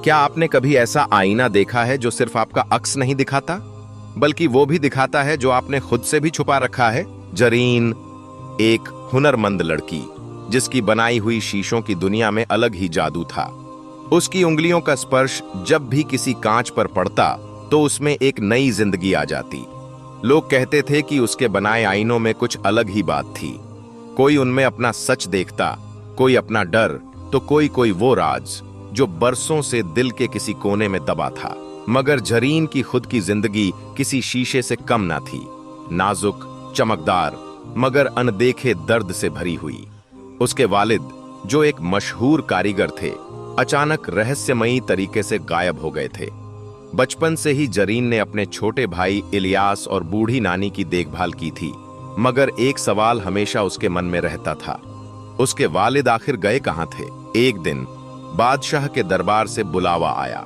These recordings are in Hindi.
क्या आपने कभी ऐसा आईना देखा है जो सिर्फ आपका अक्स नहीं दिखाता, बल्कि वो भी दिखाता है जो आपने खुद से भी छुपा रखा है? जरीन एक हुनरमंद लड़की, जिसकी बनाई हुई शीशों की दुनिया में अलग ही जादू था। उसकी उंगलियों का स्पर्श जब भी किसी कांच पर पड़ता तो उसमें एक नई जिंदगी आ जाती। लोग कहते थे कि उसके बनाए आईनों में कुछ अलग ही बात थी। कोई उनमें अपना सच देखता, कोई अपना डर, तो कोई वो राज जो बरसों से दिल के किसी कोने में दबा था। मगर जरीन की खुद की जिंदगी किसी शीशे से कम ना थी। नाजुक, चमकदार, मगर अनदेखे दर्द से भरी हुई। उसके वालिद, जो एक मशहूर कारीगर थे, अचानक रहस्यमयी तरीके से गायब हो गए थे। बचपन से ही जरीन ने अपने छोटे भाई इलियास और बूढ़ी नानी की देखभाल की थी, मगर एक सवाल हमेशा उसके मन में रहता था, उसके वालिद आखिर गए कहां थे? एक दिन बादशाह के दरबार से बुलावा आया।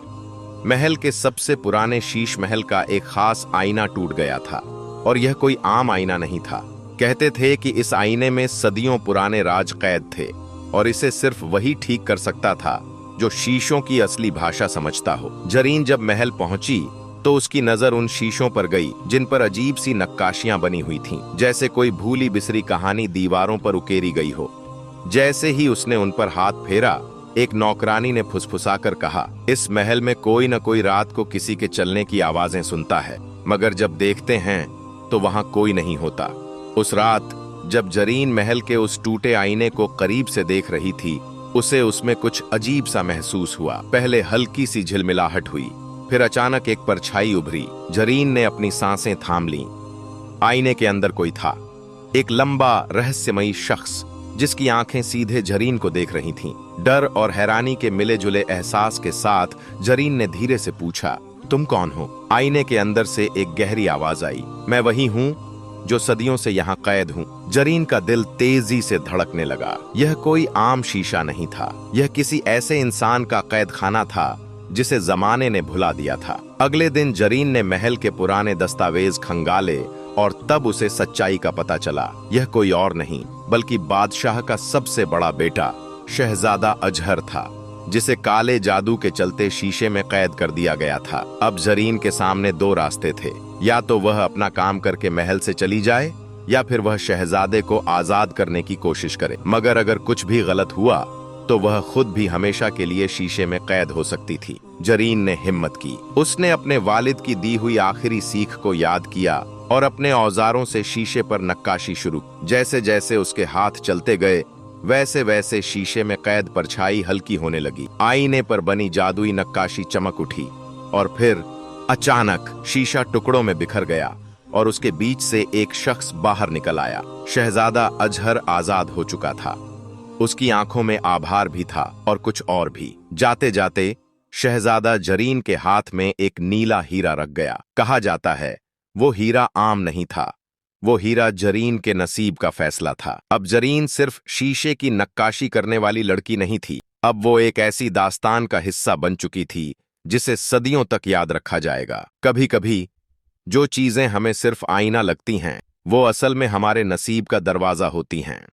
महल के सबसे पुराने शीश महल का एक खास आईना टूट गया था, और यह कोई आम आईना नहीं था। कहते थे कि इस आईने में सदियों पुराने राज कैद थे, और इसे सिर्फ वही ठीक कर सकता था जो शीशों की असली भाषा समझता हो। जरीन जब महल पहुंची तो उसकी नजर उन शीशों पर गई जिन पर अजीब सी नक्काशियां बनी हुई थीं, जैसे कोई भूली बिसरी कहानी दीवारों पर उकेरी गई हो। जैसे ही उसने उन पर हाथ फेरा, एक नौकरानी ने फुसफुसाकर कहा, इस महल में कोई न कोई रात को किसी के चलने की आवाजें सुनता है, मगर जब देखते हैं तो वहां कोई नहीं होता। उस रात जब जरीन महल के उस टूटे आईने को करीब से देख रही थी, उसे उसमें कुछ अजीब सा महसूस हुआ। पहले हल्की सी झिलमिलाहट हुई, फिर अचानक एक परछाई उभरी। जरीन ने अपनी सांसें थाम लीं। आईने के अंदर कोई था, एक लंबा रहस्यमयी शख्स, जिसकी आंखें सीधे जरीन को देख रही थीं। डर और हैरानी के मिले जुले एहसास के साथ जरीन ने धीरे से पूछा, तुम कौन हो? आईने के अंदर से एक गहरी आवाज आई, मैं वही हूं जो सदियों से यहाँ कैद हूं। जरीन का दिल तेजी से धड़कने लगा। यह कोई आम शीशा नहीं था, यह किसी ऐसे इंसान का कैद खाना था जिसे जमाने ने भुला दिया था। अगले दिन जरीन ने महल के पुराने दस्तावेज खंगाले, और तब उसे सच्चाई का पता चला। यह कोई और नहीं बल्कि बादशाह का सबसे बड़ा बेटा शहजादा अजहर था, जिसे काले जादू के चलते शीशे में कैद कर दिया गया था। अब जरीन के सामने दो रास्ते थे, या तो वह अपना काम करके महल से चली जाए, या फिर वह शहजादे को आजाद करने की कोशिश करे। मगर अगर कुछ भी गलत हुआ तो वह खुद भी हमेशा के लिए शीशे में कैद हो सकती थी। जरीन ने हिम्मत की। उसने अपने वालिद की दी हुई आखिरी सीख को याद किया और अपने औजारों से शीशे पर नक्काशी शुरू। जैसे जैसे उसके हाथ चलते गए, वैसे वैसे शीशे में कैद परछाई हल्की होने लगी। आईने पर बनी जादुई नक्काशी चमक उठी, और फिर अचानक शीशा टुकड़ों में बिखर गया और उसके बीच से एक शख्स बाहर निकल आया। शहजादा अजहर आजाद हो चुका था। उसकी आंखों में आभार भी था और कुछ और भी। जाते जाते शहजादा जरीन के हाथ में एक नीला हीरा रख गया। कहा जाता है वो हीरा आम नहीं था, वो हीरा जरीन के नसीब का फैसला था। अब जरीन सिर्फ शीशे की नक्काशी करने वाली लड़की नहीं थी, अब वो एक ऐसी दास्तान का हिस्सा बन चुकी थी जिसे सदियों तक याद रखा जाएगा। कभी कभी जो चीजें हमें सिर्फ आईना लगती हैं, वो असल में हमारे नसीब का दरवाजा होती हैं।